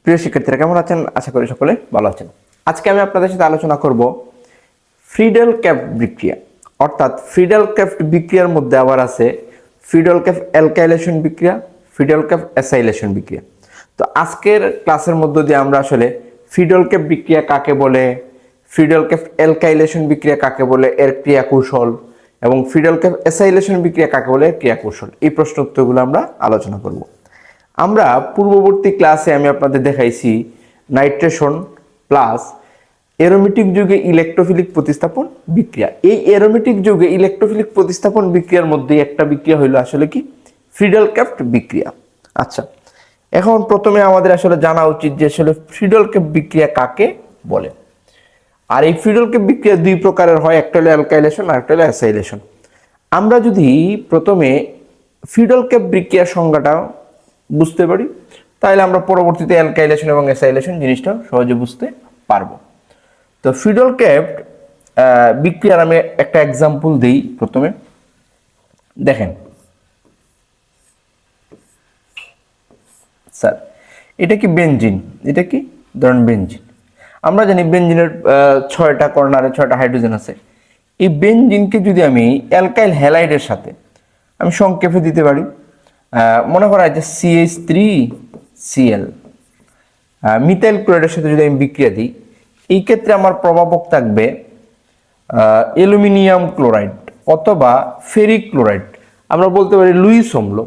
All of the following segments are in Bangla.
প্রিয় শিক্ষার্থীরা কেমন আছেন? আশা করি সকলে ভালো আছেন। আজকে আমি আপনাদের সাথে আলোচনা করব ফ্রিডেল ক্যাফট বিক্রিয়া, অর্থাৎ ফ্রিডেল ক্যাফট বিক্রিয়ার মধ্যে আবার আছে ফ্রিডেল ক্যাফট অ্যালকাইলেশন বিক্রিয়া, ফ্রিডেল ক্যাফট অ্যাসাইলেশন বিক্রিয়া। তো আজকের ক্লাসের মধ্য দিয়ে আমরা আসলে ফ্রিডেল ক্যাফট বিক্রিয়া কাকে বলে, ফ্রিডেল ক্যাফট অ্যালকাইলেশন বিক্রিয়া কাকে বলে এর ক্রিয়া কৌশল, এবং ফ্রিডেল ক্যাফট অ্যাসাইলেশন বিক্রিয়া কাকে বলে এর ক্রিয়া কৌশল, এই প্রশ্ন উত্তরগুলো আমরা আলোচনা করব। আমরা পূর্ববর্তী ক্লাসে আমি আপনাদের দেখাইছি নাইট্রেশন প্লাস এরোমেটিক যুগে ইলেকট্রোফিলিক প্রতিস্থাপন বিক্রিয়া। এই এরোমেটিক যুগে ইলেকট্রোফিলিক প্রতিস্থাপন বিক্রিয়ার মধ্যে একটা বিক্রিয়া হইলো আসলে কি ফ্রিডেল ক্যাফট বিক্রিয়া। আচ্ছা, এখন প্রথমে আমাদের আসলে জানা উচিত যে আসলে ফ্রিডেল ক্যাফট বিক্রিয়া কাকে বলে। আর এই ফ্রিডেল ক্যাফট বিক্রিয়া দুই প্রকারের হয়, একটা হলো অ্যালকাইলেশন আর একটা হলো অ্যাসাইলেশন। আমরা যদি প্রথমে ফ্রিডেল ক্যাফট বিক্রিয়ার সংজ্ঞাটা বুঝতে পারি, তাহলে আমরা পরবর্তীতে অ্যালকাইলেশন এবং অ্যাসাইলেশন জিনিসটা সহজে বুঝতে পারবো। তো ফ্রিডেল ক্যাফট বিক্রিয়ার আমি একটা এক্সাম্পল দিই। প্রথমে দেখেন স্যার, এটা কি বেনজিন, এটা কি ধরেন বেনজিন। আমরা জানি বেনজিনের 6টা কর্নারে 6টা হাইড্রোজেন আছে। এই বেনজিনকে যদি আমি অ্যালকাইল হ্যালাইডের সাথে আমি সংক্ষেপে দিতে পারি, মনে করা যে CH3Cl মিথাইল ক্লোরাইডের সাথে যদি আমি বিক্রিয়া দিই, এই ক্ষেত্রে আমার প্রভাবক থাকবে অ্যালুমিনিয়াম ক্লোরাইড অথবা ফেরিক ক্লোরাইড, আমরা বলতে পারি লুইস অম্ল।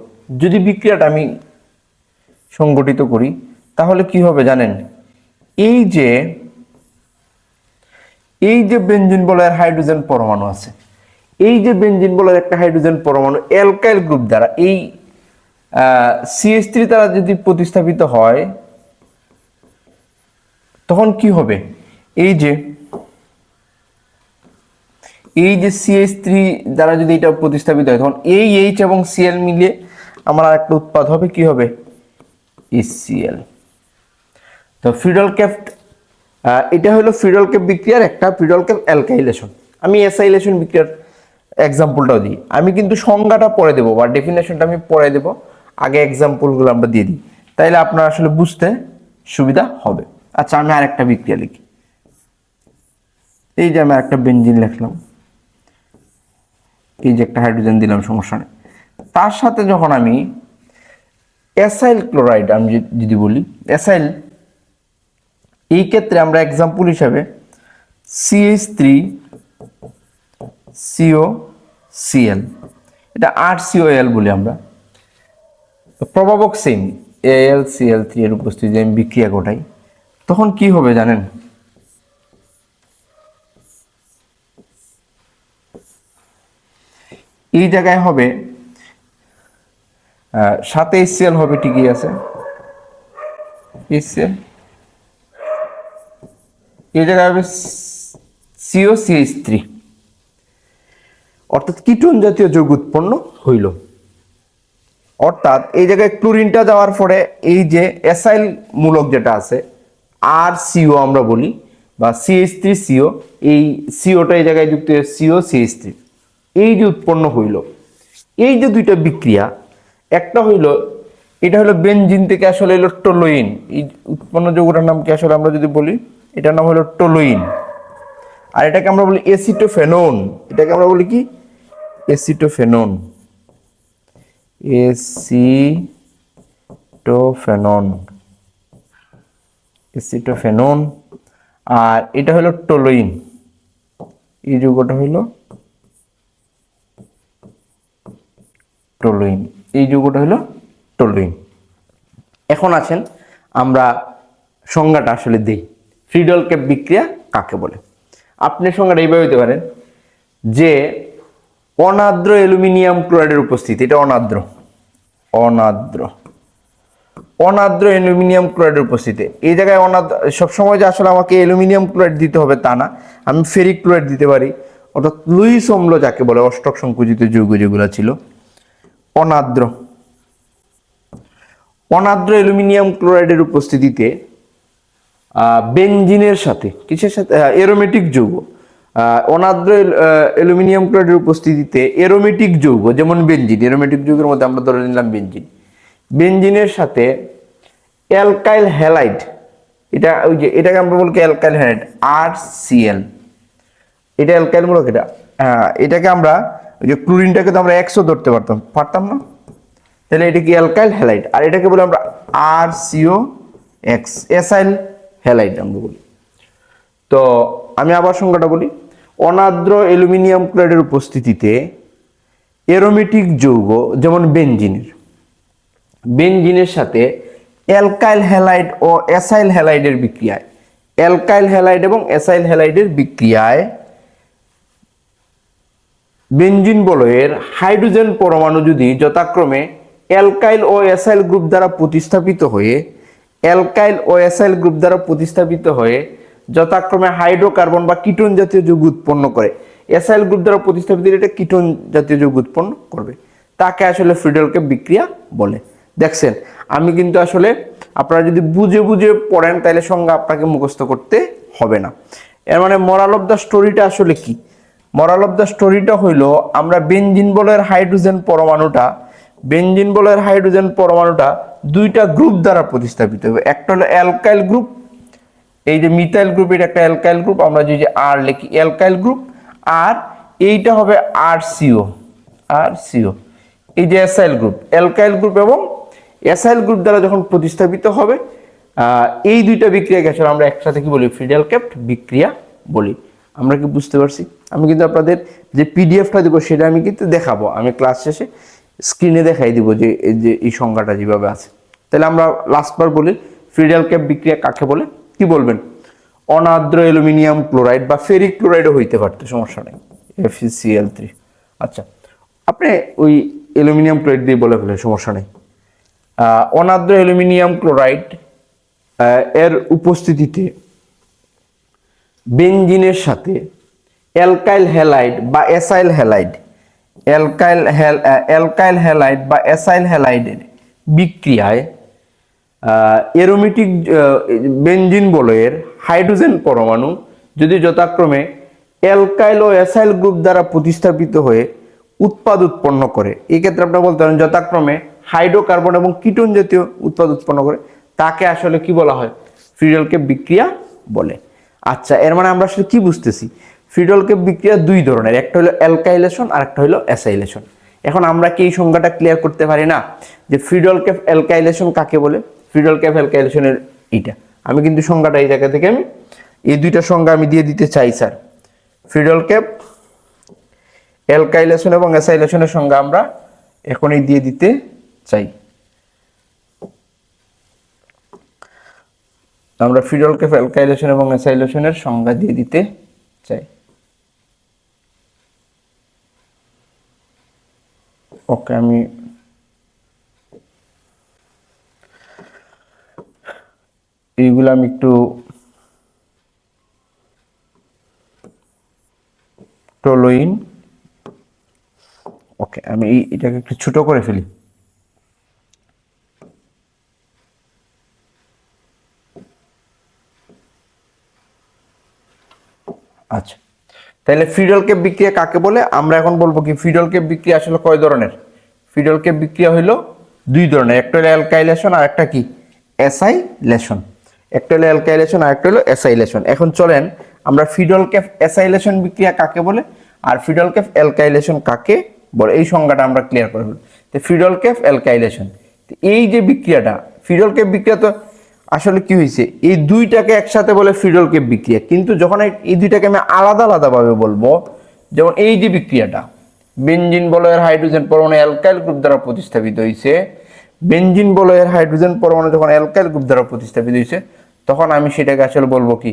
যদি বিক্রিয়াটা আমি সংগঠিত করি তাহলে কি হবে জানেন, এই যে বেনজিন বলয়ের হাইড্রোজেন পরমাণু আছে, এই যে বেনজিন বলয়ের একটা হাইড্রোজেন পরমাণু অ্যালকাইল গ্রুপ দ্বারা এই CH3 দ্বারা যদি প্রতিস্থাপিত হয়, তখন কি হবে, এই যে CH3 দ্বারা যদি এটা প্রতিস্থাপিত হয়, তখন এই H এবং Cl মিলিয়ে আমার আরেকটা উৎপাদ হবে, কি হবে, HCl। তো ফ্রিডেল ক্যাফট এটা হলো ফ্রিডেল ক্যাফট বিক্রিয়ার একটা ফ্রিডেল ক্যাফট অ্যালকাইলেশন। আমি অ্যাসাইলেশন বিক্রিয়ার এক্সাম্পলটাও দিই, আমি কিন্তু সংজ্ঞাটা পরে দেবো বা ডেফিনেশনটা আমি পরে দেবো, আগে এক্সাম্পলগুলো আমরা দিয়ে দিই, তাইলে আপনার আসলে বুঝতে সুবিধা হবে। আচ্ছা, আমি আরেকটা বিক্রিয়া লিখি। এই যে আমি একটা বেনজিন লিখলাম, এই যে একটা হাইড্রোজেন দিলাম, সমস্যা নেই। তার সাথে যখন আমি অ্যাসাইল ক্লোরাইড আমি যদি বলি অ্যাসাইল, এই ক্ষেত্রে আমরা এক্সাম্পল হিসাবে CH3COCl, এটা RCOL বলি আমরা। প্রভাবক সেম AlCl3 এর উপস্থিতি আমি বিক্রিয়া ঘটাই, তখন কি হবে জানেন, এই জায়গায় হবে সাথে HCl হবে, ঠিকই আছে HCl, এই জায়গায় হবে COCH3, অর্থাৎ কিটোন জাতীয় যৌগ উৎপন্ন হইল। অর্থাৎ এই জায়গায় ক্লোরিনটা যাওয়ার পরে এই যে অ্যাসাইল মূলক যেটা আছে RCO আমরা বলি বা CH3CO, এই COটা এই জায়গায় যুক্ত হয়ে COCH3, এই যে উৎপন্ন হইল, এই যে দুইটা বিক্রিয়া, একটা হইল এটা হলো বেনজিন থেকে আসলে হলো টোলুইন, এই উৎপন্ন যৌগটার নাম কি আসলে আমরা যদি বলি, এটার নাম হলো টোলুইন। আর এটাকে আমরা বলি এসিটোফেনন, এটাকে আমরা বলি কি এসিটোফেনন, এসিটোফেনন। আর এটা হলো টোলুইন, এই যৌগটা হলো টোলুইন, এই যৌগটা হলো টোলুইন। এখন আছেন আমরা সংজ্ঞাটা আসলে দেই, ফ্রিডেল ক্যাফট বিক্রিয়া কাকে বলে। আপনি সংজ্ঞাটা এইভাবে দিতে পারেন যে অনাদ্র অ্যালুমিনিয়াম ক্লোরাইডের উপস্থিতি, এটা অনাদ্র অ্যালুমিনিয়াম ক্লোরাইডের উপস্থিতি। এই জায়গায় সবসময় যে আসলে আমাকে অ্যালুমিনিয়াম ক্লোরাইড দিতে হবে তা না, আমি ফেরিক ক্লোরাইড দিতে পারি, অর্থাৎ লুইস অম্ল যাকে বলে, অষ্টক সংকুচিত যৌগ যেগুলো ছিল, অনাদ্র অ্যালুমিনিয়াম ক্লোরাইডের উপস্থিতিতে বেনজিনের সাথে কিসের সাথে, এরোমেটিক যৌগ, অনাদ্র অ্যালুমিনিয়াম ক্লোরাইডের উপস্থিতিতে এরোমেটিক যৌগ যেমন বেনজিন, এরোমেটিক যৌগের মধ্যে আমরা ধরে নিলাম বেনজিনের সাথে অ্যালকাইল হ্যালাইড, এটা ওই যে এটাকে আমরা বলি অ্যালকাইল হ্যালাইড RCl, এটা অ্যালকাইল মূলক। এটা এটাকে আমরা ওই যে ক্লোরিনটাকে তো আমরা এক্সও ধরতে পারতাম না, তাহলে এটা কি অ্যালকাইল হ্যালাইড, আর এটাকে বলি আমরা RCOX, এসাইল হ্যালাইড আমরা বলি। তো আমি আবার সংজ্ঞাটা বলি, অনার্দ্র অ্যালুমিনিয়াম ক্লোরাইডের উপস্থিতিতে অ্যারোমেটিক যৌগ যেমন বেনজিনের সাথে অ্যালকাইল হ্যালাইড ও এসাইল হ্যালাইডের বিক্রিয়ায়, অ্যালকাইল হ্যালাইড এবং এসাইল হ্যালাইডের বিক্রিয়ায় বেনজিন বলয়ের হাইড্রোজেন পরমাণু যদি যথাক্রমে অ্যালকাইল ও এসাইল গ্রুপ দ্বারা প্রতিস্থাপিত হয়ে যথাক্রমে হাইড্রোকার্বন বা কিটোন জাতীয় যৌগ উৎপন্ন করে, এসাইল গ্রুপ দ্বারা প্রতিস্থাপিত এটা কিটোন জাতীয় যৌগ উৎপন্ন করবে, তাকে আসলে ফ্রিডল ক্যাপ বিক্রিয়া বলে। দেখছেন, আমি কিন্তু আসলে আপনারা যদি বুঝে বুঝে পড়েন তাহলে সংজ্ঞা আপনাকে মুখস্থ করতে হবে না। এর মানে মোরাল অফ দ্য স্টোরিটা আসলে কি? মোরাল অফ দ্য স্টোরিটা হইলো, আমরা বেনজিন বলয়ের হাইড্রোজেন পরমাণুটা দুইটা গ্রুপ দ্বারা প্রতিস্থাপিত হবে। একটা হলো অ্যালকাইল গ্রুপ, এই যে মিথাইল গ্রুপ, এটা একটা অ্যালকাইল গ্রুপ, আমরা যে আর লিখি অ্যালকাইল গ্রুপ, আর এইটা হবে RCO, এই যে এসাইল গ্রুপ, অ্যালকাইল গ্রুপ এবং এসাইল গ্রুপ দ্বারা যখন প্রতিস্থাপিত হবে, এই দুইটা বিক্রিয়াকে আসলে আমরা একসাথে কি বলি? ফ্রিডল ক্যাপ বিক্রিয়া বলি। আমরা কি বুঝতে পারছি? আমি কিন্তু আপনাদের যে পিডিএফটা দিব সেটা আমি কিন্তু দেখাবো, আমি ক্লাস শেষে স্ক্রিনে দেখাই দিব যে এই সংজ্ঞাটা যেভাবে আছে। তাহলে আমরা লাস্টবার বলি, ফ্রিডল ক্যাপ বিক্রিয়া কাকে বলে? কি বলবেন? অনার্দ্র অ্যালুমিনিয়াম ক্লোরাইড বা ফেরিক ক্লোরাইডও হইতে পারতো, সমস্যা নেই, FeCl3। আচ্ছা, আপনি ওই অ্যালুমিনিয়াম ক্লোরাইড দিয়ে বলে ফেলেন, সমস্যা নেই। অনার্দ্র অ্যালুমিনিয়াম ক্লোরাইড এর উপস্থিতিতে বেনজিনের সাথে অ্যালকাইল হ্যালাইড বা এসাইল হ্যালাইডের বিক্রিয়ায় অ্যারোমেটিক বেনজিন বলয়ের হাইড্রোজেন পরমাণু যদি যথাক্রমে অ্যালকাইল ও এসাইল গ্রুপ দ্বারা প্রতিস্থাপিত হয়ে উৎপাদ উৎপন্ন করে, এই ক্ষেত্রে আপনারা বলতে পারেন যথাক্রমে হাইড্রোকার্বন এবং কিটোন জাতীয় উৎপাদ উৎপন্ন করে, তাকে আসলে কি বলা হয়? ফ্রিডল ক্যাপ বিক্রিয়া বলে। আচ্ছা, এর মানে আমরা আসলে কি বুঝতেছি? ফ্রিডল ক্যাপ বিক্রিয়া দুই ধরনের, একটা হলো অ্যালকাইলেশন আর একটা হলো অ্যাসাইলেশন। এখন আমরা কি এই সংজ্ঞাটা ক্লিয়ার করতে পারি না যে ফ্রিডল ক্যাপ অ্যালকাইলেশন কাকে বলে? ফ্রিডল ক্যাপ অ্যালকাইলেশনের এইটা আমি কিন্তু সংজ্ঞাটা এই জায়গা থেকে আমি এই দুইটা সংজ্ঞা আমি দিয়ে দিতে চাই স্যার। ফ্রিডল ক্যাপ অ্যালকাইলেশন এবং অ্যাসাইলেশনের সংজ্ঞা আমরা এখনই দিয়ে দিতে চাই। আমরা ফ্রিডল ক্যাপ অ্যালকাইলেশন এবং অ্যাসাইলেশনের সংজ্ঞা দিয়ে দিতে চাই। ওকে, আমি এইগুলো আমি একটু টোলোইন, ওকে, আমি এটাকে একটু ছোট করে ফেলি। আচ্ছা, তাহলে ফ্রিডল ক্যাপ বিক্রিয়া কাকে বলে? আমরা এখন বলবো কি ফ্রিডল ক্যাপ বিক্রিয়া আসলে কয় ধরনের? ফ্রিডল ক্যাপ বিক্রিয়া হলো দুই ধরনের, একটা হলো অ্যালকাইলেশন আর একটা কি অ্যাসাইলেশন। একটা হলো অ্যালকাইলেশন আর একটা হলো অ্যাসাইলেশন। এখন চলেন আমরা ফ্রিডল ক্যাপ অ্যাসাইলেশন বিক্রিয়া কাকে বলে আর ফ্রিডল ক্যাপ অ্যালকাইলেশন কাকে বলে এই সংজ্ঞাটা আমরা ক্লিয়ার করে ফেলব। তো ফ্রিডল ক্যাপ অ্যালকাইলেশন, এই যে বিক্রিয়াটা, ফ্রিডল ক্যাপ বিক্রিয়া তো আসলে কি হয়েছে, এই দুইটাকে একসাথে বলে ফ্রিডল ক্যাপ বিক্রিয়া, কিন্তু যখন এই দুইটাকে আমি আলাদা আলাদাভাবে বলবো, যেমন এই যে বিক্রিয়াটা বেনজিন বলয়ের হাইড্রোজেন পরমাণু অ্যালকাইল গ্রুপ দ্বারা প্রতিস্থাপিত হয়েছে, বেনজিন বলয়ের হাইড্রোজেন পরমাণু যখন অ্যালকাইল গ্রুপ দ্বারা প্রতিস্থাপিত হয়েছে, তখন আমি সেটাকে আসলে বলবো কি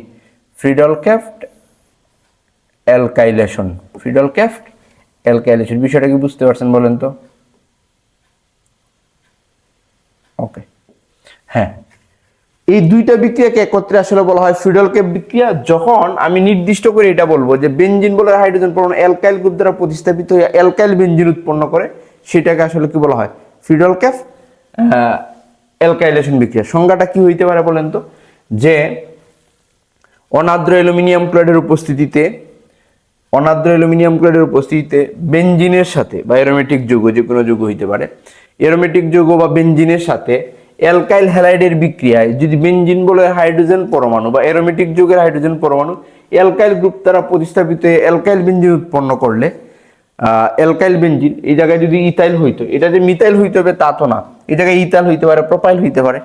Friedel cap alkylation. Friedel cap alkylation, বিষয়টা কি বুঝতে পারছেন বলেন তো? ওকে, হ্যাঁ, এই দুইটা বিক্রিয়াকে একত্রে আসলে বলা হয় ফ্রিডল ক্যাপ বিক্রিয়া। যখন আমি নির্দিষ্ট করে এটা বলবো যে বেনজিন বলয়ের হাইড্রোজেন পরমাণু অ্যালকাইল গ্রুপ দ্বারা প্রতিস্থাপিত হয়ে অ্যালকাইল বেনজিন উৎপন্ন করে, সেটাকে আসলে কি বলা হয়? ফ্রিডল ক্যাপ অ্যালকাইলেশন বিক্রিয়া। সংজ্ঞাটা কি হইতে পারে বলেন তো? যে অনার্দ্র অ্যালুমিনিয়াম ক্লোরাইডের উপস্থিতিতে বেনজিনের সাথে বা অ্যারোমেটিক যৌগ, যে কোনো যৌগ হইতে পারে, অ্যারোমেটিক যৌগ বা বেনজিনের সাথে অ্যালকাইল হ্যালাইডের বিক্রিয়ায় যদি বেনজিন বলয়ের হাইড্রোজেন পরমাণু বা অ্যারোমেটিক যৌগের হাইড্রোজেন পরমাণু অ্যালকাইল গ্রুপ দ্বারা প্রতিস্থাপিত হয়ে অ্যালকাইল বেনজিন উৎপন্ন করলে অ্যালকাইল বেনজিন এই জায়গায় যদি ইথাইল হইতো, এটা যে মিথাইল হইতে হবে তা তো না, এই জায়গায় ইথাইল হইতে পারে, প্রোপাইল হইতে পারে,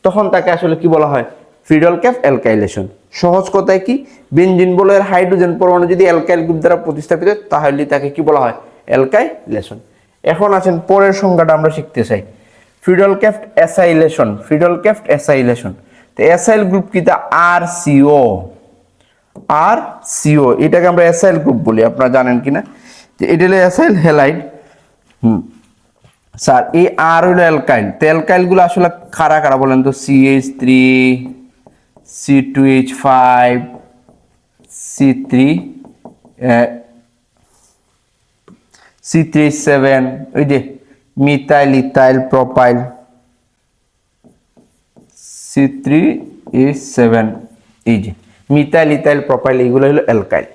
তখন তাকে আসলে কি বলা হয়? Friedel cafe alkylation. সহজ কথায় কি, বেনজিন বলয়ের হাইড্রোজেন পরমাণু যদি অ্যালকাইল গ্রুপ দ্বারা প্রতিস্থাপিত হয় তাহলে তাকে কি বলা হয়? অ্যালকাইলেশন। এখন আসেন পরের সংজ্ঞাটা আমরা শিখতে চাই, Friedel cafe acylation. Friedel cafe acylation, তো অ্যাসাইল গ্রুপ কি? তা আর সিও, আর সিও এটাকে আমরা অ্যাসাইল গ্রুপ বলি, আপনারা জানেন কিনা যে এটা হলো অ্যাসাইল হ্যালাইড। স্যার এই আর হলো অ্যালকাইল, তো অ্যালকাইল গুলো আসলে কারা কারা বলেন তো? CH3, C2H5, C3, C3H7, ওই যে মিথাইল, ইথাইল, প্রোপাইল, C3H7, এই যে মিথাইল, ইথাইল, প্রোপাইল, এইগুলো হলো অ্যালকাইল।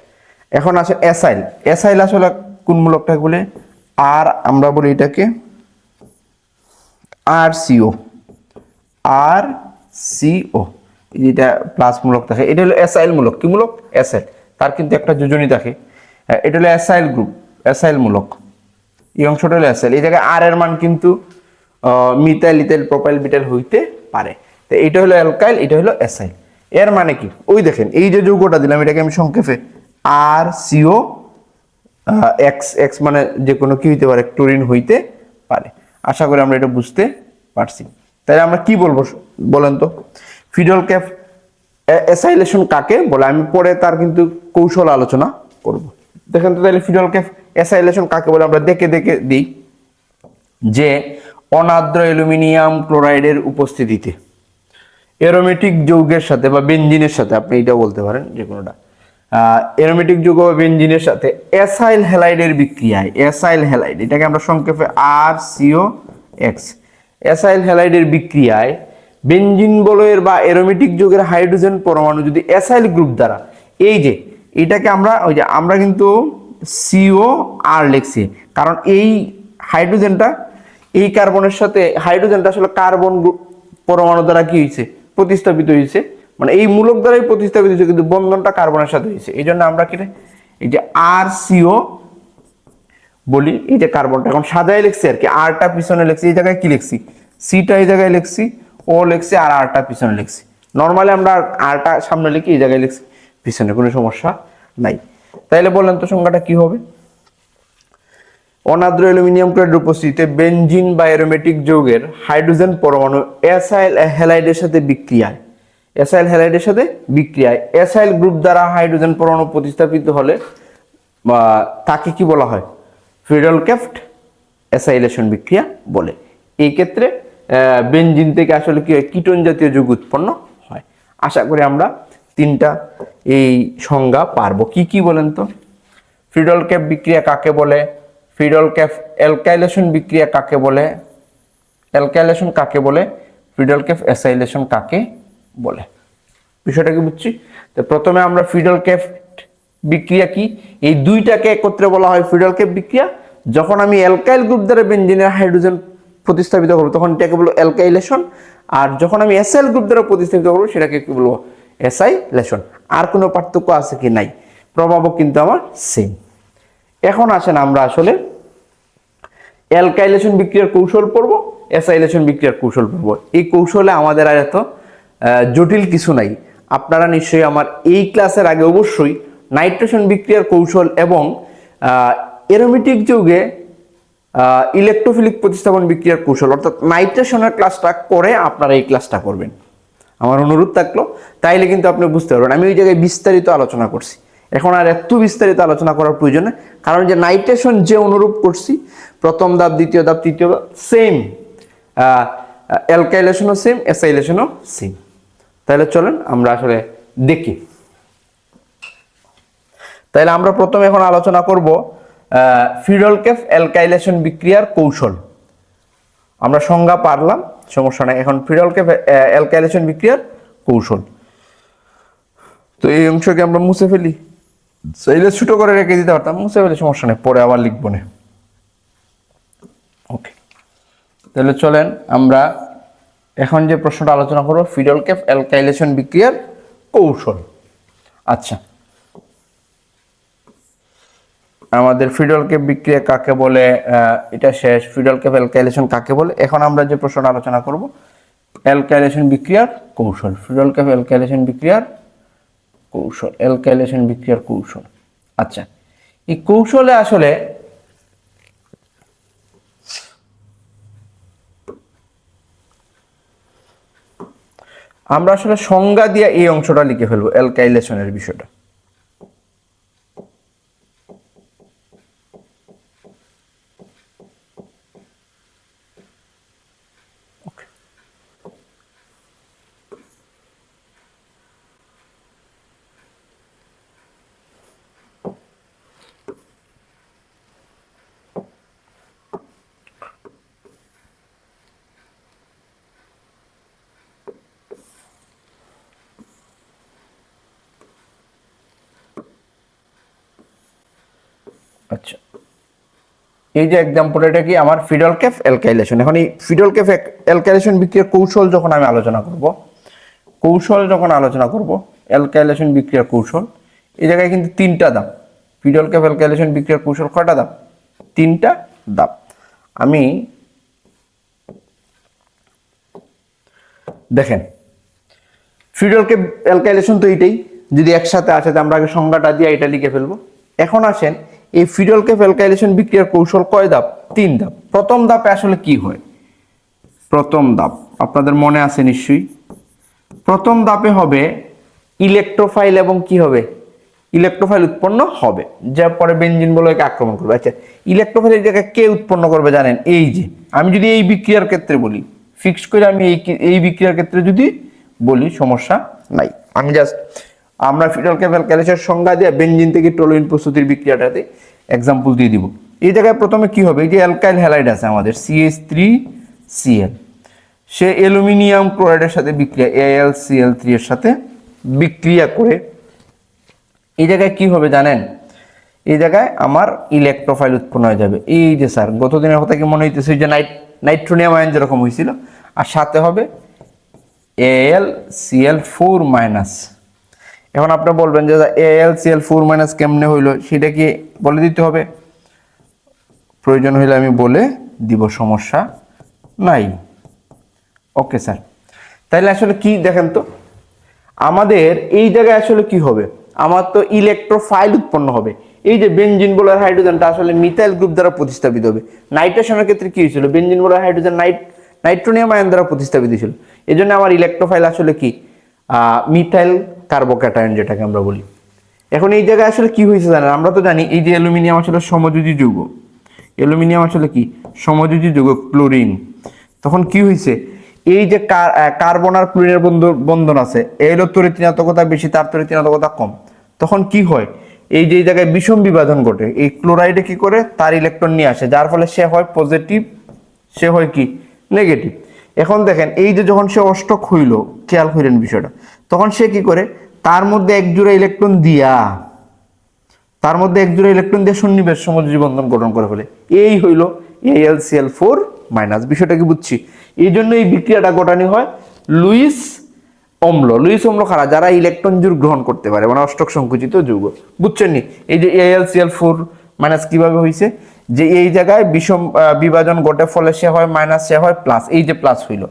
এখন আসে অ্যাসাইল। অ্যাসাইল আসলে কোন মূলকটাকে বলে? আর আমরা বলি এটাকে আর সিও, আর সিও, যেটা প্লাস মূলক থাকে এটা হলো অ্যাসাইল মূলক। কি মূলক? অ্যাসাইল। তার কিন্তু একটা যোজনী থাকে, এটা হলো অ্যাসাইল গ্রুপ, অ্যাসাইল মূলক। এই অংশটা হলো অ্যাসাইল। এই জায়গায় আর এর মান কিন্তু মিথাইল, ইথাইল, প্রোপাইল, বিটাইল হইতে পারে। তো এটা হলো অ্যালকাইল, এটা হলো অ্যাসাইল। এর মানে কি? ওই দেখেন এই যে যৌগটা দিলাম এটাকে আমি সংক্ষেপে আর সিও এক্স, এক্স মানে যে কোনো কি হইতে পারে? ক্লোরিন হইতে পারে। আশা করি আমরা এটা বুঝতে পারছি। তাহলে আমরা কি বলবো বলেন তো? ফ্রিডল ক্যাফ অ্যাসাইলেশন কাকে বলে আমি পরে তার কিন্তু কৌশল আলোচনা করব। দেখেন তো তাহলে ফ্রিডল ক্যাফ অ্যাসাইলেশন কাকে বলে আমরা দেখে দেখে দিই। যে অনাদ্র অ্যালুমিনিয়াম ক্লোরাইডের উপস্থিতিতে অ্যারোমেটিক যৌগের সাথে বা বেনজিনের সাথে, আপনি এটা বলতে পারেন যে কোনোটা, অ্যারোমেটিক যৌগ বা বেনজিনের সাথে অ্যাসাইল হ্যালাইডের বিক্রিয়ায়, অ্যাসাইল হ্যালাইড এটাকে আমরা সংক্ষেপে আর সিও এক্স, অ্যাসাইল হ্যালাইডের বিক্রিয়ায় বেনজিন বলয়ের বা অ্যারোমেটিক যৌগের হাইড্রোজেন পরমাণু যদি অ্যাসাইল গ্রুপ দ্বারা, এই যে এটাকে আমরা ওই যে আমরা কিন্তু সিও আর লিখছি, কারণ এই হাইড্রোজেনটা এই কার্বনের সাথে, হাইড্রোজেনটা আসলে কার্বন পরমাণু দ্বারা কি হয়েছে? প্রতিস্থাপিত হয়েছে, মানে এই মূলক দ্বারাই প্রতিস্থাপিত হয়েছে, কিন্তু বন্ধনটা কার্বনের সাথে হয়েছে। এই জন্য আমরা কি এই যে আর সিও বলি, এই যে কার্বনটা এখন সাজায় লিখছি আর কি, আরটা পিছনে লিখছি, এই জায়গায় কি লিখছি? সিটা এই জায়গায় লিখছি, ও লিখছি, আর আরটা পিছনে লিখছি। নর্মালি আমরা আরটা সামনে লিখি, এই জায়গায় লিখছি পিছনে, কোনো সমস্যা নাই। তাইলে বলেন তো সংখ্যাটা কি হবে? অনাদ্র অ্যালুমিনিয়াম ক্লোরাইডের উপস্থিতিতে বেনজিন বা অ্যারোমেটিক যৌগের হাইড্রোজেন পরমাণু অ্যাসাইল হ্যালাইডের সাথে বিক্রিয়ায়, অ্যাসাইল হ্যালাইডের সাথে বিক্রিয়ায় অ্যাসাইল গ্রুপ দ্বারা হাইড্রোজেন পরমাণু প্রতিস্থাপিত হলে তাকে কি বলা হয়? ফ্রিডল ক্যাফ অ্যাসাইলেশন বিক্রিয়া বলে। এই ক্ষেত্রে বেনজিন থেকে আসলে কি হয়? কিটোন জাতীয় যৌগ উৎপন্ন হয়। আশা করি আমরা তিনটা এই সংজ্ঞা পারবো। কি কি বলেন তো? ফ্রিডল ক্যাফ বিক্রিয়া কাকে বলে? ফ্রিডল ক্যাফ অ্যালকাইলেশন বিক্রিয়া কাকে বলে? অ্যালকাইলেশন কাকে বলে? ফ্রিডল ক্যাফ অ্যাসাইলেশন কাকে বলে? বিষয়টা কি বুঝছি? তো প্রথমে আমরা ফ্রিডল ক্যাফ বিক্রিয়া কি, এই দুইটাকে একত্রে বলা হয় ফ্রিডল ক্যাফ বিক্রিয়া। যখন আমি অ্যালকাইল গ্রুপ দ্বারা বেনজিনের হাইড্রোজেন প্রতিস্থাপিত করবো তখন এটাকে বলবো অ্যালকাইলেশন, আর যখন আমি অ্যাসাইল গ্রুপ দ্বারা প্রতিস্থাপিত করবো সেটাকে কি বলবো? অ্যাসাইলেশন। আর কোনো পার্থক্য আছে কি? নাই। প্রভাবও কিন্তু আমার সেম। এখন আসেন আমরা আসলে অ্যালকাইলেশন বিক্রিয়ার কৌশল পড়ব, অ্যাসাইলেশন বিক্রিয়ার কৌশল পড়ব। এই কৌশলে আমাদের আর এত জটিল কিছু নাই। আপনারা নিশ্চয়ই আমার এই ক্লাসের আগে অবশ্যই নাইট্রেশন বিক্রিয়ার কৌশল এবং অ্যারোমেটিক যৌগে ইলেকট্রোফিলিক প্রতিস্থাপন বিক্রিয়ার কৌশল অর্থাৎ নাইট্রেশনের ক্লাসটা করে আপনারা এই ক্লাসটা করবেন। আমার অনুরোধ থাকলো, তাইলে কিন্তু আপনি বুঝতে পারবেন আমি ওই জায়গায় বিস্তারিত আলোচনা করছি। এখন আর এত বিস্তারিত আলোচনা করার প্রয়োজন নেই, কারণ যে নাইট্রেশন যে অনুরূপ করছি, প্রথম ধাপ, দ্বিতীয় ধাপ, তৃতীয় ধাপ সেম, অ্যালকাইলেশনও সেম, অ্যাসাইলেশনও সেম। তাহলে চলেন আমরা আসলে দেখি। তাহলে আমরা প্রথমে এখন আলোচনা করব ফ্রিডল ক্যাফ অ্যালকাইলেশন বিক্রিয়ার কৌশল। আমরা সংজ্ঞা পারলাম, সমস্যা নাই। এখন ফ্রিডল ক্যাফ অ্যালকাইলেশন বিক্রিয়ার কৌশল। তো এই অংশকে আমরা মুছে ফেলি, চাইলে ছোট করে রেখে দিতে পারতাম, মুছে ফেলি, সমস্যা নেই, পরে আবার লিখবো না। ওকে, তাহলে চলেন আমরা এখন যে প্রশ্নটা আলোচনা করব ফিডল ক্যাফ অ্যালকাইলেশন বিক্রিয়ার কৌশল। আচ্ছা, আমাদের ফিডল ক্যাফ বিক্রিয়া কাকে বলে এটা শেষ। ফিডল ক্যাফ অ্যালকাইলেশন কাকে বলে, এখন আমরা যে প্রশ্নটা আলোচনা করব অ্যালকাইলেশন বিক্রিয়ার কৌশল। ফিডল ক্যাফ অ্যালকাইলেশন বিক্রিয়ার কৌশল, অ্যালকাইলেশন বিক্রিয়ার কৌশল। আচ্ছা, এই কৌশলে আসলে আমরা আসলে সংজ্ঞা দিয়ে এই অংশটা লিখে ফেলবো, অ্যালকাইলেশনের বিষয়টা। আচ্ছা, এই যে এক্সাম্পল, এটা কি আমার ফিডল ক্যাফ অ্যালকাইলেশন। এখন এই ফিডল ক্যাফ অ্যালকাইলেশন বিক্রিয়ার কৌশল যখন আমি আলোচনা করব, অ্যালকাইলেশন বিক্রিয়ার কৌশল, এই জায়গায় কিন্তু 3টা ধাপ। ফিডল ক্যাফ অ্যালকাইলেশন বিক্রিয়ার কৌশল কয়টা ধাপ? 3টা ধাপ। আমি দেখেন, ফিডল ক্যাফ অ্যালকাইলেশন তো এইটাই, যদি একসাথে আসে তো আমরা আগে সংজ্ঞাটা দিয়ে এটা লিখে ফেলবো। এখন আসেন, এই ফিডল ক্যাফ অ্যালকাইলেশন বিক্রিয়ার কৌশল কয় ধাপ? 3 ধাপ। প্রথম ধাপে আসলে কি হয়? প্রথম ধাপ আপনাদের মনে আছে নিশ্চয়ই। প্রথম ধাপে হবে ইলেকট্রোফাইল এবং কি হবে? ইলেকট্রোফাইল উৎপন্ন হবে, যা পরে বেনজিন বলয়কে আক্রমণ করবে। আচ্ছা, ইলেকট্রোফাইল এই জায়গায় কে উৎপন্ন করবে জানেন? এই যে আমি যদি এই বিক্রিয়ার ক্ষেত্রে বলি, ফিক্স করে আমি এই বিক্রিয়ার ক্ষেত্রে যদি বলি সমস্যা নাই। আমি জাস্ট আমরা ফিডল ক্যাফ অ্যালকাইলেশনের সংজ্ঞা দিয়ে বেনজিন থেকে টলুইন প্রস্তুতির বিক্রিয়াটাতে এক্সাম্পল দিয়ে দিব। এই জায়গায় প্রথমে কি হবে? এই যে অ্যালকাইল হ্যালাইড আছে আমাদের CH3Cl, সে অ্যালুমিনিয়াম ক্লোরাইডের সাথে বিক্রিয়া AlCl3 এর সাথে বিক্রিয়া করে এই জায়গায় কি হবে জানেন? এই জায়গায় আমার ইলেকট্রোফাইল উৎপন্ন হয়ে যাবে। এই যে স্যার গত দিনের কথা কি মনে হইতেছে? যে নাইট্রোনিয়াম আয়ন যেরকম হয়েছিল, আর সাথে হবে AlCl4-। এখন আপনি বলবেন যে AlCl4- কেমনে হইলো, সেটা কি বলে দিতে হবে? প্রয়োজন হইলে আমি বলে দিব, সমস্যা নাই। ওকে স্যার, তাহলে আসলে কি দেখেন তো, আমাদের এই জায়গায় আসলে কি হবে? আমার তো ইলেকট্রোফাইল উৎপন্ন হবে। এই যে বেনজিন বলার হাইড্রোজেনটা আসলে মিথাইল গ্রুপ দ্বারা প্রতিস্থাপিত হবে। নাইট্রেশনের ক্ষেত্রে কি হয়েছিল? বেনজিন বলার হাইড্রোজেন নাইট্রোনিয়াম আয়ন দ্বারা প্রতিস্থাপিত ছিল। এই জন্য আমার ইলেকট্রোফাইল আসলে কি মিথাইল কার্বোক্যাটায়ন, যেটাকে আমরা বলি। এখন এই জায়গায় আসলে কি হয়েছে জানেন? আমরা তো জানি এই যে অ্যালুমিনিয়াম আসলে সমযোজী যৌগ, অ্যালুমিনিয়াম আসলে কি সমযোজী যৌগ, ক্লোরিন। তখন কি হয়েছে? এই যে কার্বন আর ক্লোরিনের বন্ধন আছে, এর তড়িৎ-ঋণাত্মকতা বেশি, তার তড়িৎ-ঋণাত্মকতা কম। তখন কি হয়? এই যে জায়গায় বিষম বিভাজন ঘটে, এই ক্লোরাইডে কি করে তার ইলেকট্রন নিয়ে আসে, যার ফলে সে হয় পজিটিভ, সে হয় কি নেগেটিভ। এখন দেখেন, এই যে যখন সে অষ্টক হইল, খেয়াল করেন বিষয়টা, তখন সে কি করে তার মধ্যে এক জোড়া ইলেকট্রন দিয়া সন্নিবেশ সমযোজী বন্ধন গঠন করে ফেলে। এই হইল AlCl4-। বিষয়টা কি বুঝছি? এই জন্য এই বিক্রিয়াটা ঘটানো হয় লুইস অম্ল খারা, যারা ইলেকট্রন জোড় গ্রহণ করতে পারে, মানে অষ্টক সংকুচিত যৌগ। বুঝছেন নি? এই যে AlCl4- কিভাবে হয়েছে? যে এই জায়গায় বিষম বিভাজন ঘটে, ফলে সে হয় মাইনাস, সে হয় প্লাস। এই যে প্লাস হইল,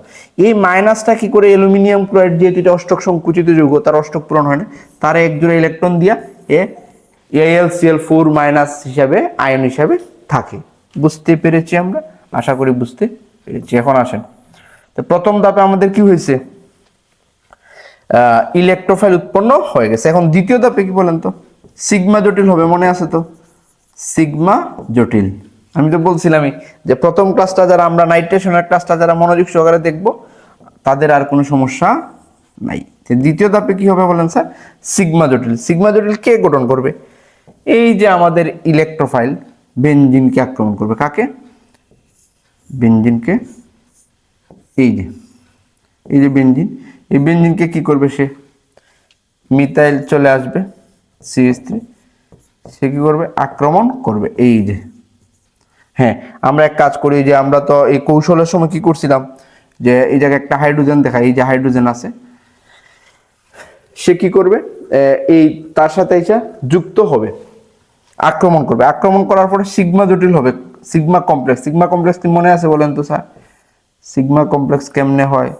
এই মাইনাসটা কি করে অ্যালুমিনিয়াম ক্লোরাইড, যেহেতু এটা অষ্টক সংকুচিত যৌগ, তার অষ্টক পূরণ হয় না, তার এক জোড়া ইলেকট্রন দিয়া AlCl4- হিসাবে আয়ন হিসাবে থাকে। বুঝতে পেরেছি আমরা? আশা করি বুঝতে পেরেছি। এখন আসেন, তো প্রথম ধাপে আমাদের কি হয়েছে? ইলেকট্রোফাইল উৎপন্ন হয়ে গেছে। এখন দ্বিতীয় ধাপে কি বলেন তো? সিগমা জটিল হবে, মনে আছে তো? সিগমা জটিল। আমি তো বলছিলামই যে প্রথম ক্লাসটা যারা আমরা নাইট্রেশনের ক্লাসটা যারা মনোযোগ সহকারে দেখবো, তাদের আর কোনো সমস্যা নাই। দ্বিতীয় ধাপে কি হবে বলেন স্যার? সিগমা জটিল কে গঠন করবে? এই যে আমাদের ইলেকট্রোফাইল বেনজিনকে আক্রমণ করবে। কাকে? বেনজিনকে। এই যে বেনজিন, এই বেনজিনকে কি করবে? সে মিথাইল চলে আসবে, CH3, সে কি করবে? আক্রমণ করবে। এই যে, হ্যাঁ, আমরা এক কাজ করি, যে আমরা তো এই কৌশলের সময় কি করছিলাম? যে এই জায়গায় একটা হাইড্রোজেন দেখায়, এই যে হাইড্রোজেন আছে, সে কি করবে, এই তার সাথে এটা যুক্ত হবে, আক্রমণ করবে, আক্রমণ করার পরে সিগমা জটিল হবে, সিগমা কমপ্লেক্স। সিগমা কমপ্লেক্স কি মনে আছে বলেন তো স্যার? সিগমা কমপ্লেক্স কেমনে হয়?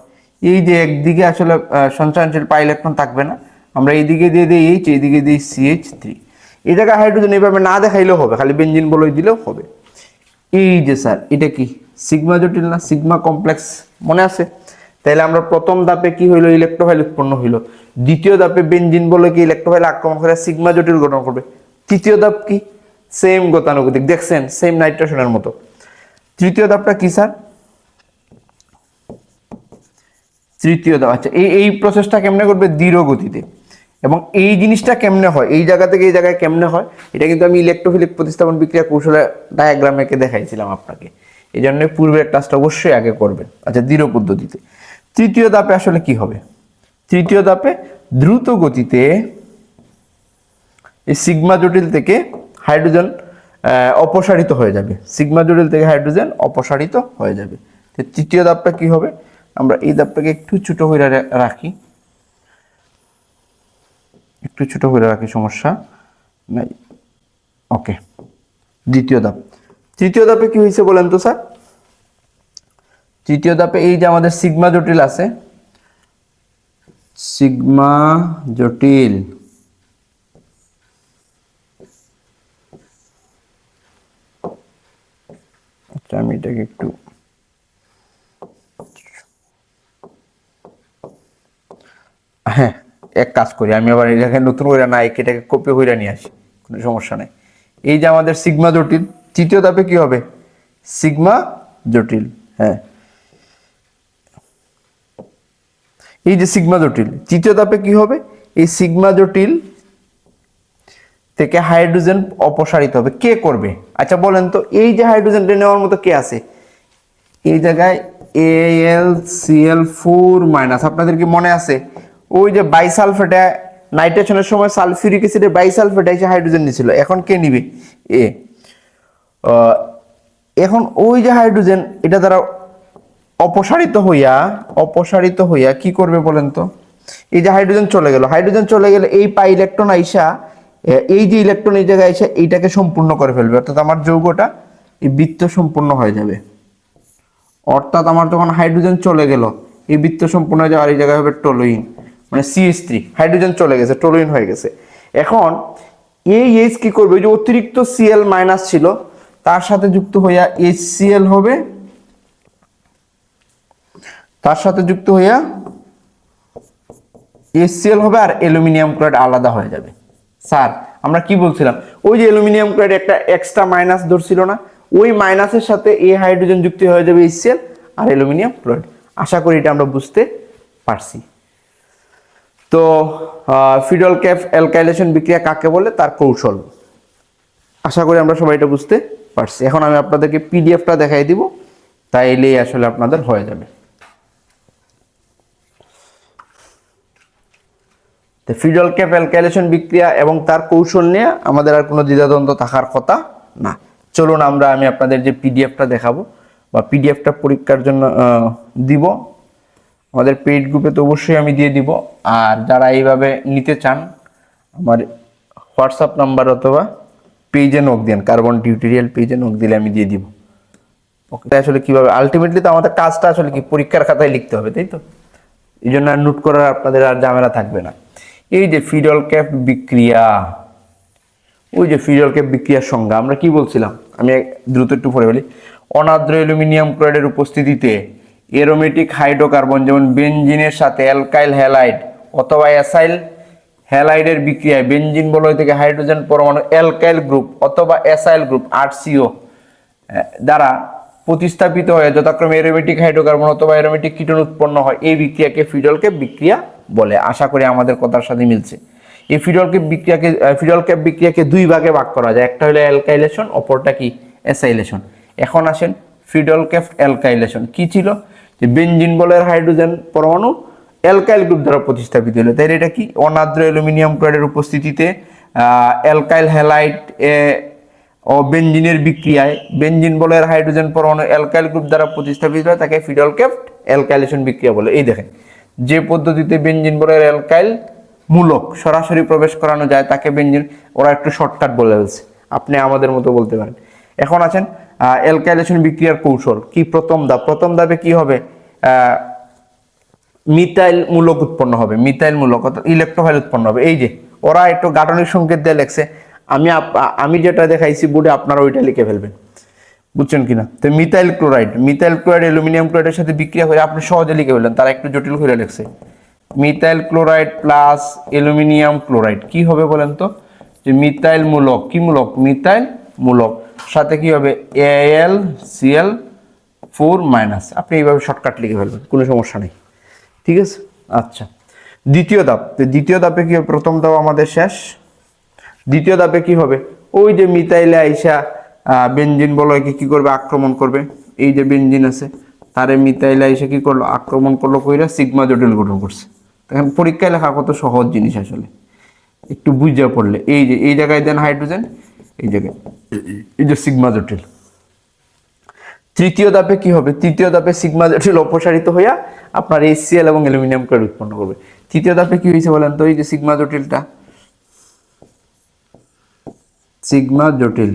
এই যে একদিকে আসলে সঞ্চয়নশীল পাই ইলেকট্রন থাকবে না, আমরা এইদিকে দিয়ে দিই এইচ, এইদিকে দিই CH3। এই জায়গায় হাইড্রোজেন এইভাবে না দেখাইলেও হবে, খালি বেঞ্জিন বলে দিলেও হবে। এই যে স্যার এটা কি সিগমা জটিল না, সিগমা কমপ্লেক্স মনে আছে? তাহলে আমরা প্রথম ধাপে কি হইলো, ইলেকট্রোফাইল উৎপন্ন হইলো। দ্বিতীয় ধাপে বেঞ্জিন বলে কি ইলেকট্রোফাইল আক্রমণ করে সিগমা জটিল গঠন করবে। তৃতীয় ধাপ কি, সেম গতানুগতিক, দেখছেন সেম নাইট্রোজেনের মতো। তৃতীয় ধাপটা কি স্যার? তৃতীয় ধাপ, আচ্ছা এই প্রসেসটা কেমনে করবে, ধীর গতিতে। এবং এই জিনিসটা কেমনে হয়, এই জায়গা থেকে এই জায়গায় কেমনে হয়, এটা কিন্তু আমি ইলেকট্রোফিলিক প্রতিস্থাপন বিক্রিয়া কৌশলে ডায়াগ্রাম এঁকে দেখাইছিলাম আপনাকে। এই জন্য পূর্বের ক্লাসটা অবশ্যই আগে করবেন। আচ্ছা, দৃঢ় পদ্ধতিতে তৃতীয় ধাপে আসলে কি হবে? তৃতীয় ধাপে দ্রুত গতিতে এই সিগমা জটিল থেকে হাইড্রোজেন অপসারিত হয়ে যাবে, সিগমা জটিল থেকে হাইড্রোজেন অপসারিত হয়ে যাবে। তো তৃতীয় ধাপটা কি হবে, আমরা এই ধাপটাকে একটু ছোট করে রাখি, একটু ছোট করে রাখি, সমস্যা নাই। ওকে, দ্বিতীয় ধাপ। তৃতীয় ধাপে কি হয়েছে বলেন তো স্যার? তৃতীয় ধাপে এই যে আমাদের সিগমা জটিল আছে, সিগমা জটিল আচ্ছা আমি এটাকে একটু হ্যাঁ এক কাজ করি, আমি আবার এটাকে নতুন করে না এটাকে কপি করে নিয়ে আসি, কোনো সমস্যা নাই। এই যে আমাদের সিগমা জটিল, তৃতীয় ধাপে কি হবে, সিগমা জটিল। হ্যাঁ, এই যে সিগমা জটিল, তৃতীয় ধাপে কি হবে, এই সিগমা জটিল থেকে হাইড্রোজেন অপসারিত হবে। কে করবে? আচ্ছা বলেন তো, এই যে হাইড্রোজেনটা নেওয়ার মতো কে আছে এই জায়গায়? AlCl4- আপনাদের কি মনে আছে ওই যে বাইসালফেটে নাইট্রেশনের সময় সালফিউরিক অ্যাসিডে বাইসালফেটে এসে হাইড্রোজেন নিছিল, এখন কে নিবে? এ এখন ওই যে হাইড্রোজেন এটা দ্বারা অপসারিত হইয়া কি করবে বলেন তো? এই যে হাইড্রোজেন চলে গেল, হাইড্রোজেন চলে গেলে এই পাই ইলেকট্রন আইসা এই যে ইলেকট্রন এই জায়গায় আইসা এইটাকে সম্পূর্ণ করে ফেলবে, অর্থাৎ আমার যৌগটা এই বৃত্ত সম্পূর্ণ হয়ে যাবে। অর্থাৎ আমার যখন হাইড্রোজেন চলে গেল, এই বৃত্ত সম্পূর্ণ হয়ে যাওয়ার এই জায়গায় হবে টলুইন, মানে CH3, হাইড্রোজেন চলে গেছে, টলুইন হয়ে গেছে। এখন এই H কি করবে, ওই যে অতিরিক্ত Cl- ছিল তার সাথে যুক্ত হইয়া HCl হবে, তার সাথে যুক্ত হইয়া HCl হবে, আর অ্যালুমিনিয়াম ক্লোরাইড আলাদা হয়ে যাবে। স্যার আমরা কি বলছিলাম, ওই যে অ্যালুমিনিয়াম ক্লোরাইড একটা এক্সট্রা মাইনাস ধরছিল না, ওই মাইনাসের সাথে এই হাইড্রোজেন যুক্ত হয়ে যাবে HCl আর অ্যালুমিনিয়াম ক্লোরাইড। আশা করি এটা আমরা বুঝতে পারছি। তো ফিডল ক্যাফ অ্যালকাইলেশন বিক্রিয়া কাকে বলে, তার কৌশল আশা করি আমরা সবাই এটা বুঝতে পারছি। এখন আমি আপনাদেরকে পিডিএফটা দেখাই দিব, তাইলেই আসলে আপনাদের হয়ে যাবে। ফিডল ক্যাফ অ্যালকাইলেশন বিক্রিয়া এবং তার কৌশল নিয়ে আমাদের আর কোনো দ্বিধাদ্বন্দ্ব থাকার কথা না। চলুন আমি আপনাদের যে পিডিএফটা দেখাবো বা পিডিএফটা পরীক্ষার জন্য দিব, আমাদের পেইড গ্রুপে তো অবশ্যই আমি দিয়ে দিব। আর যারা এইভাবে নিতে চান আমার হোয়াটসঅ্যাপ নাম্বার অথবা পেজে নক দেন, কার্বন টিউটোরিয়াল পেজে নক দিলে আমি দিয়ে দিব। ওকে, আসলে কিভাবে আলটিমেটলি তো আমাদের কাজটা আসলে কি পরীক্ষার খাতায় লিখতে হবে, তাই তো? এই জন্য আর নোট করার আপনাদের আর ঝামেলা থাকবে না। এই যে ফিডল ক্যাফ বিক্রিয়া, ওই যে ফিডল ক্যাফ বিক্রিয়ার সংজ্ঞা আমরা কি বলছিলাম, আমি দ্রুত একটু পড়ে বলি। অনার্দ্র অ্যালুমিনিয়াম ক্লোরাইডের উপস্থিতিতে এরোমেটিক হাইড্রোকার্বন যেমন বেনজিনের সাথে অ্যালকাইল হ্যালাইড অথবা অ্যাসাইল হ্যালাইডের বিক্রিয়ায় বেনজিন বলয় থেকে হাইড্রোজেন পরমাণু অ্যালকাইল গ্রুপ অথবা অ্যাসাইল গ্রুপ 8CO দ্বারা প্রতিস্থাপিত হয়ে যথাক্রমে এরোমেটিক হাইড্রোকার্বন অথবা এরোমেটিক কিটোন উৎপন্ন হয়, এই বিক্রিয়াকে ফিডল ক্যাফ বিক্রিয়া বলে। আশা করি আমাদের কথার সাথে মিলছে। এই ফিডল ক্যাফ বিক্রিয়াকে দুই ভাগে ভাগ করা যায়, একটা হলো অ্যালকাইলেশন, অপরটা কি অ্যাসাইলেশন। এখন আসেন ফিডল ক্যাফ অ্যালকাইলেশন কি ছিল, যে বেনজিন বলের হাইড্রোজেন পরমাণু অ্যালকাইল গ্রুপ দ্বারা প্রতিস্থাপিত হলো। তাই এটা কি অনার্দ্র অ্যালুমিনিয়াম ক্লোরাইডের উপস্থিতিতে অ্যালকাইল হ্যালাইড ও বেনজিনের বিক্রিয়ায় বেনজিন বলয়ের হাইড্রোজেন পরমাণু অ্যালকাইল গ্রুপ দ্বারা প্রতিস্থাপিত হয় তাকে ফিডলক্যাফট অ্যালকাইলেশন বিক্রিয়া বলে। এই দেখেন, যে পদ্ধতিতে বেনজিন বলয়ের অ্যালকাইল মূলক সরাসরি প্রবেশ করানো যায় তাকে বেনজিন, ওরা একটু শর্টকাট বলে ফেলছে, আপনি আমাদের মতো বলতে পারেন। এখন আছেন অ্যালকাইলেশন বিক্রিয়ার কৌশল কি। প্রথম ধাপে কি হবে, মিথাইল মূলক উৎপন্ন হবে, মিথাইল মূলক অর্থাৎ ইলেকট্রোফাইল উৎপন্ন হবে। এই যে ওরা একটু গাঠনিক সংকেত দিয়ে লেখছে, আমি যেটা দেখাইছি বোর্ডে আপনারা ওইটা লিখে ফেলবেন, বুঝছেন কিনা। তো মিথাইল ক্লোরাইড অ্যালুমিনিয়াম ক্লোরাইডের সাথে বিক্রিয়া করে আপনি সহজে লিখে ফেললেন, তারা একটু জটিল করে লিখছে। Methyl chloride plus aluminium chloride কি হবে বলেন তো, যে মিথাইল মূলক, কি মূলক, মিথাইল মূলক, সাথে কি হবে AlCl4-। আপনি এইভাবে শর্টকাট লিখে ফেলবেন, কোনো সমস্যা নেই, ঠিক আছে। আচ্ছা, দ্বিতীয় ধাপে কি হবে, প্রথম ধাপ আমাদের শেষ। দ্বিতীয় ধাপে কি হবে, ওই যে মিথাইলে আইসা বেনজিন বলয়কে কি করবে, আক্রমণ করবে। এই যে বেনজিন আছে তারে মিথাইলে আইসা কি করলো, আক্রমণ করলো, কইরা সিগমা জটিল গঠন করছে। এখন পরীক্ষায় লেখা কত সহজ জিনিস আসলে, একটু বুঝে পড়লে। এই যে এই জায়গায় দেন হাইড্রোজেন, এই জায়গায় এই যে সিগমা জটিল। তৃতীয় ধাপে কি হবে, তৃতীয় ধাপে সিগমা জটিল অপসারিত হইয়া আপনার HCl এবং অ্যালুমিনিয়াম ক্লোরাইড উৎপন্ন করবে। তৃতীয় ধাপে কি হয়েছে বলেন তো, এই যে সিগমা জটিলটা, সিগমা জটিল,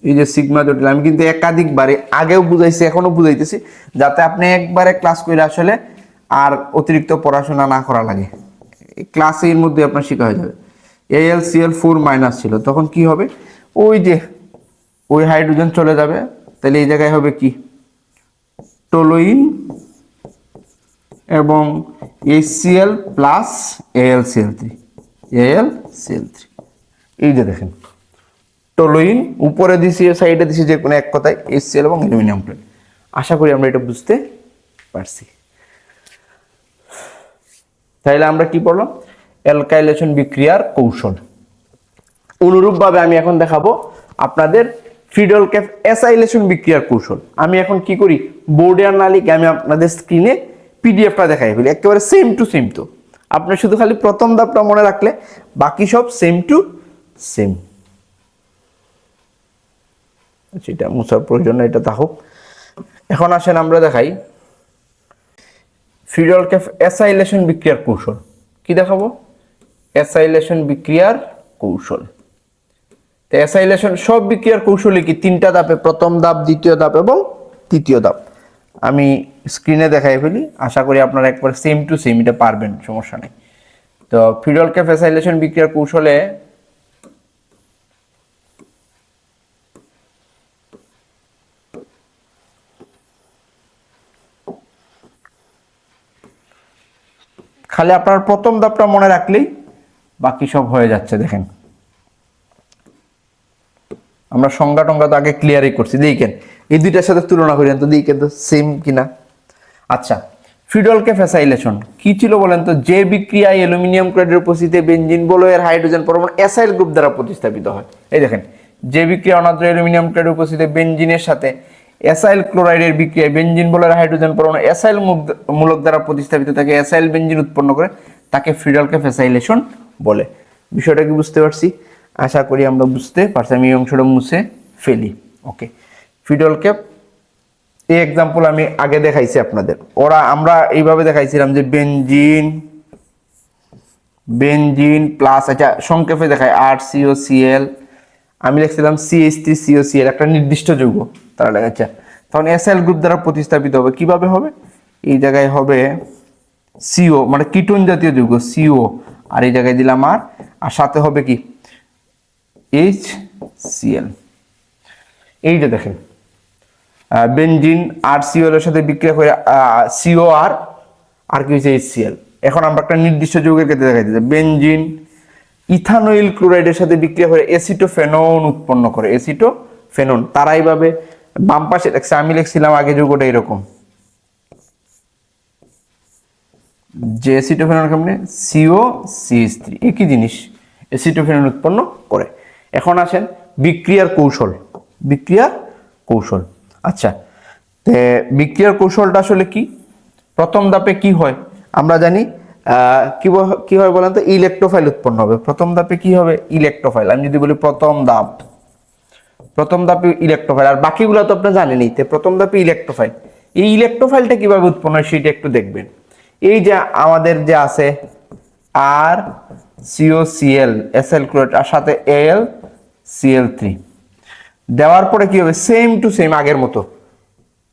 এই যে সিগমা জটিল, আমি কিন্তু একাধিকবারে আগেও বুঝাইছি, এখনো বুঝাইতেছি, যাতে আপনি একবারে ক্লাস করে আসলে আর অতিরিক্ত পড়াশোনা না করা লাগে। ক্লাসের মধ্যে আপনার শেখা হয়ে যাবে। AlCl4- ছিল, তখন কি হবে, ওই যে ওই হাইড্রোজেন চলে যাবে, তাহলে এই জায়গায় হবে কি, টোলুইন এবং HCl প্লাস AlCl3। এই যে দেখেন টোলুইন উপরে দিছি, সাইডে দিছি, যে কোনো এক কথায় HCl এবং অ্যালুমিনিয়াম ক্লোরাইড। আশা করি আমরা এটা বুঝতে পারছি। তাহলে আমরা কি পড়লাম, অ্যালকাইলেশন বিক্রিয়ার কৌশল। অনুরূপভাবে আমি এখন দেখাবো আপনাদের ফিডলক্যাফ অ্যাসাইলেশন বিক্রিয়ার কৌশল। আমি এখন কি করি, বোর্ডে আর না লিখে আমি আপনাদের স্ক্রিনে পিডিএফটা দেখাই ফেলি, একেবারে সেম টু সেম। তো আপনি শুধু খালি প্রথম ধাপটা মনে রাখলে বাকি সব সেম টু সেম। সেটা মুছার প্রয়োজন, এটা থাকুক। এখন আসেন আমরা দেখাই ফিডলক্যাফ অ্যাসাইলেশন বিক্রিয়ার কৌশল। কি দেখাবো, অ্যাসাইলেশন বিক্রিয়ার কৌশল। তো অ্যাসাইলেশন সব বিক্রিয়ার কৌশলে কি তিনটা ধাপে, প্রথম ধাপ, দ্বিতীয় ধাপ এবং তৃতীয় ধাপ। আমি স্ক্রিনে দেখাই ফেলি, আশা করি আপনারা একবার সেম টু সেম এটা পারবেন, সমস্যা নেই। তো ফিডলক্যাফ অ্যাসাইলেশন বিক্রিয়ার কৌশলে খালি আপনার প্রথম ধাপটা মনে রাখলেই বাকি সব হয়ে যাচ্ছে। দেখেন আমরা সংজ্ঞা টঙ্গা তো আগে ক্লিয়ারই করছি, দেখেন এই দুইটার সাথে তুলনা করেন তো, দেখেন তো সেম কিনা। আচ্ছা, ফিডলক্যাফ অ্যাসাইলেশন কি ছিল বলেন তো, যে বিক্রিয়ায় অ্যালুমিনিয়াম ক্লোরাইডের উপস্থিতিতে বেনজিন বলয়ের হাইড্রোজেন পরমাণু অ্যাসাইল গ্রুপ দ্বারা প্রতিস্থাপিত হয়। এই দেখেন, যে বিক্রিয়া অনাদ্র অ্যালুমিনিয়াম ক্লোরাইডের উপস্থিতিতে বেনজিনের সাথে অ্যাসাইল ক্লোরাইডের বিক্রিয়ায় বেনজিন বলয়ের হাইড্রোজেন পরমাণু অ্যাসাইল মূলক দ্বারা প্রতিস্থাপিত থাকে, অ্যাসাইল বেনজিন উৎপন্ন করে, তাকে ফিডলক্যাফ অ্যাসাইলেশন বলে। বিষয়টা কি বুঝতে পারছি? আশা করি আমরা বুঝতে পারছি। আমি এই অংশটা মুছে ফেলি। ওকে, ফিডলক্যাফ এই এক্সাম্পল আমি আগে দেখাইছি আপনাদের। আমরা এইভাবে দেখাইছিলাম যে বেনজিন প্লাস, আচ্ছা সংক্ষেপে দেখায় RCOCl, আমি লিখছিলাম CH3COCl, একটা নির্দিষ্ট যৌগ তারা লেখাচ্ছে। তখন অ্যাসাইল গ্রুপ দ্বারা প্রতিস্থাপিত হবে। কিভাবে হবে, এই জায়গায় হবে CO, মানে কিটোন জাতীয় যৌগ CO, আর এই জায়গায় দিলাম আর সাথে হবে কি HCl। এই যে দেখেন বেনজিন RCOL এর সাথে বিক্রিয়া করে CO আর কি হচ্ছে HCl। এখন আমরা একটা নির্দিষ্ট যৌগের ক্ষেত্রে দেখাই দিচ্ছি, বেনজিন ইথানয়িল ক্লোরাইডের সাথে বিক্রিয়া করে এসিটোফেনন উৎপন্ন করে, এসিটোফেনন। তারা এইভাবে বাম পাশে লেখছে, আমি লিখছিলাম আগে যৌগটা এরকম, যে এসিটোফেনন কেমনে COCH3, একই জিনিস, এসিটোফেনন উৎপন্ন করে। এখন আসেন বিক্রিয়ার কৌশল। আচ্ছা, বিক্রিয়ার কৌশলটা আসলে কি? প্রথম ধাপে কি হয় আমরা জানি, কি হয় বলেন তো, ইলেকট্রোফাইল উৎপন্ন হবে। প্রথম ধাপে কি হবে? ইলেকট্রোফাইল। আমি যদি বলি প্রথম ধাপে ইলেকট্রোফাইল, আর বাকিগুলো তো আপনি জানেনই। প্রথম ধাপে ইলেকট্রোফাইল। এই ইলেকট্রোফাইলটা কিভাবে উৎপন্ন হয় সেটা একটু দেখবেন। এই যে আমাদের যে আছে আর সিওসিএল এসএল ক্লোরাইড আর সাথে এল সিএল3 দেওয়ার পরে কি হবে? সেম টু সেম আগের মতো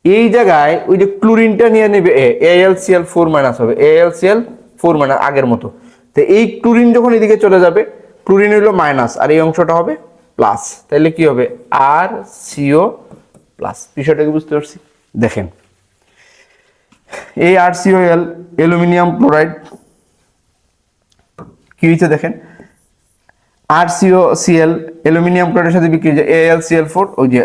এই জায়গায় ওই যে ক্লোরিনটা নিয়ে নেবে AlCl4- হবে, AlCl4- আগের মতো। তো এই ক্লোরিন যখন এদিকে চলে যাবে, ক্লোরিন হলো মাইনাস আর এই অংশটা হবে প্লাস, তাহলে কি হবে? আর সিও প্লাস। বিষয়টা কি বুঝতে পারছি? দেখেন এই RCOL অ্যালুমিনিয়াম ক্লোরাইড কি হয়েছে দেখেন, RCOCl অ্যালুমিনিয়াম ক্লোরাইডের সাথে বিক্রিয়া যে AlCl4, ওই যে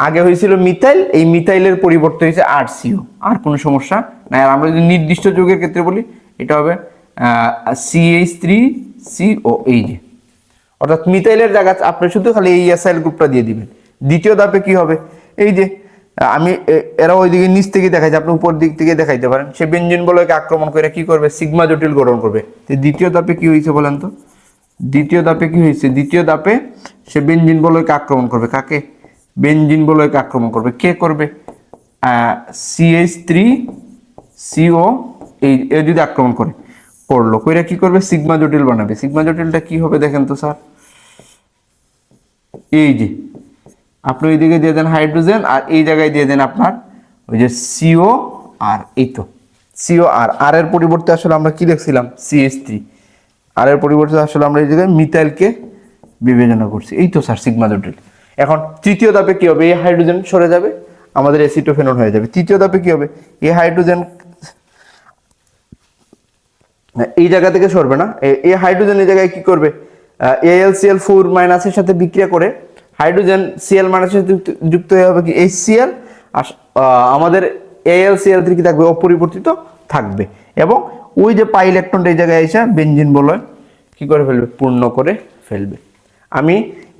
আগে হয়েছিল মিথাইল, এই মিথাইলের পরিবর্তে হয়েছে RCO। আর কোনো সমস্যা নাই। আর আমরা যদি নির্দিষ্ট যৌগের ক্ষেত্রে বলি, এটা হবে CH3CO, এই যে অর্থাৎ মিথাইলের জায়গায় আপনি শুধু খালি এই এসাইল গ্রুপটা দিয়ে দিবেন। দ্বিতীয় ধাপে কি হবে? এই যে আমি এরা ওইদিকে নিচ থেকে দেখাইছে, আপনি উপর দিক থেকে দেখাইতে পারেন। সে বেঞ্জিন বলয়কে আক্রমণ করে কি করবে? সিগমা জটিল গঠন করবে। তো দ্বিতীয় ধাপে কি হয়েছে বলেন তো? দ্বিতীয় ধাপে কি হয়েছে? দ্বিতীয় ধাপে সে বেঞ্জিন বলয়কে আক্রমণ করবে। কাকে? বেঞ্জিন বলয়কে আক্রমণ করবে। কে করবে? CH3CO, এই যদি আক্রমণ করলো, কইরা কি করবে? সিগমা জটিল বানাবে। সিগমা জটিলটা কি হবে দেখেন তো স্যার, এই যে আপনি ওইদিকে দিয়ে দেন হাইড্রোজেন আর এই জায়গায় দিয়ে দেন আপনার ওই যে সিও আর, এই তো সিও আর এর পরিবর্তে আসলে আমরা কি লিখছিলাম? CH3। আর এর পরিবর্তে আসলে আমরা এই জায়গায় মিথাইলকে বিবেচনা করছি। এই তো স্যার সিগমা জটিল। এখন তৃতীয় ধাপে কি হবে? এই হাইড্রোজেন সরে যাবে, আমাদের অ্যাসিটোফেনন হয়ে যাবে। তৃতীয় ধাপে কি হবে? এই হাইড্রোজেন এই জায়গা থেকে সরবে না, এই হাইড্রোজেন এই জায়গায় কি করবে? AlCl4- এর সাথে বিক্রিয়া করে হাইড্রোজেন Cl- এর সাথে যুক্ত হয়ে হবে কি HCl, আর আমাদের AlCl3 কি থাকবে? অপরিবর্তিত থাকবে। এবং ওই যে পাই ইলেকট্রনটা এই জায়গায় এসে বেঞ্জিন বলয় কি করে ফেলবে? পূর্ণ করে ফেলবে। আমি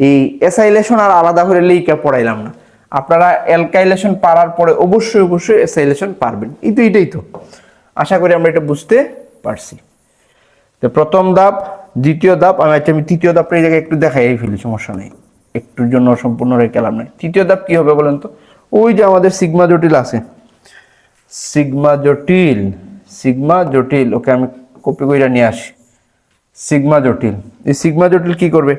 এই এসাইলেশন আর আলাদা করে লিখে পড়াইলাম না, আপনারা অ্যালকাইলেশন পারার পরে অবশ্যই এসাইলেশন পারবেন। এটাই তো আশা করি আমরা এটা বুঝতে পারছি। তো প্রথম ধাপ, দ্বিতীয় ধাপ, আমি তৃতীয় ধাপটা এই জায়গায় একটু দেখাই ফেলি, সমস্যা নেই, একটুর জন্য সম্পূর্ণ রেখে লাভ নাই। তৃতীয় ধাপ কি হবে বলেন তো? ওই যে আমাদের সিগমা জটিল আছে, সিগমা জটিল, ওকে আমি কপি করে নিয়ে আসি। সিগমা জটিল, এই সিগমা জটিল কি করবে?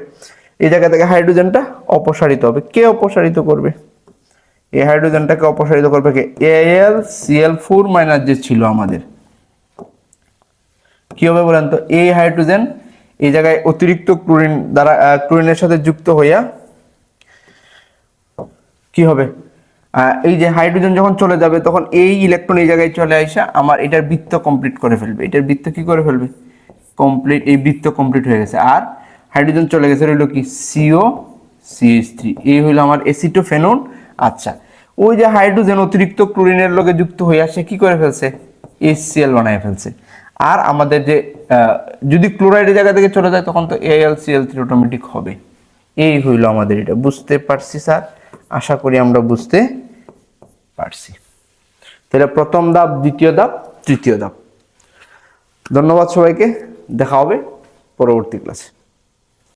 এই জায়গা থেকে হাইড্রোজেনটা অপসারিত হবে। কে অপসারিত করবে? এই হাইড্রোজেনটাকে অপসারিত করবে কে? AlCl4- যে ছিল আমাদের, কি হবে বলেন তো? এই হাইড্রোজেন এই জায়গায় অতিরিক্ত ক্লোরিন দ্বারা ক্লোরিনের সাথে যুক্ত হইয়া কি হবে? এই যে হাইড্রোজেন যখন চলে যাবে তখন এই ইলেকট্রন এই জায়গায় চলে আসা আমার এটার বৃত্ত কমপ্লিট করে ফেলবে। এটার বৃত্ত কি করে ফেলবে? কমপ্লিট, এই বৃত্ত কমপ্লিট হয়ে গেছে। আর হাইড্রোজেন চলে গেছে হইলো কি? COCH3, এই হইলো আমার অ্যাসিটোফেনন। আচ্ছা, ওই যে হাইড্রোজেন অতিরিক্ত ক্লোরিনের লগে যুক্ত হয়ে আসে কি করে ফেলছে? HCl বানায় ফেলছে। আর আমাদের যে যদি ক্লোরাইডের জায়গা থেকে চলে যায় তখন তো AlCl3 অটোমেটিক হবে। এই হইলো আমাদের এটা। বুঝতে পারছি স্যার? আশা করি আমরা বুঝতে পারছি। তাহলে প্রথম ধাপ, দ্বিতীয় ধাপ, তৃতীয় ধাপ। ধন্যবাদ সবাইকে, দেখা হবে পরবর্তী ক্লাসে।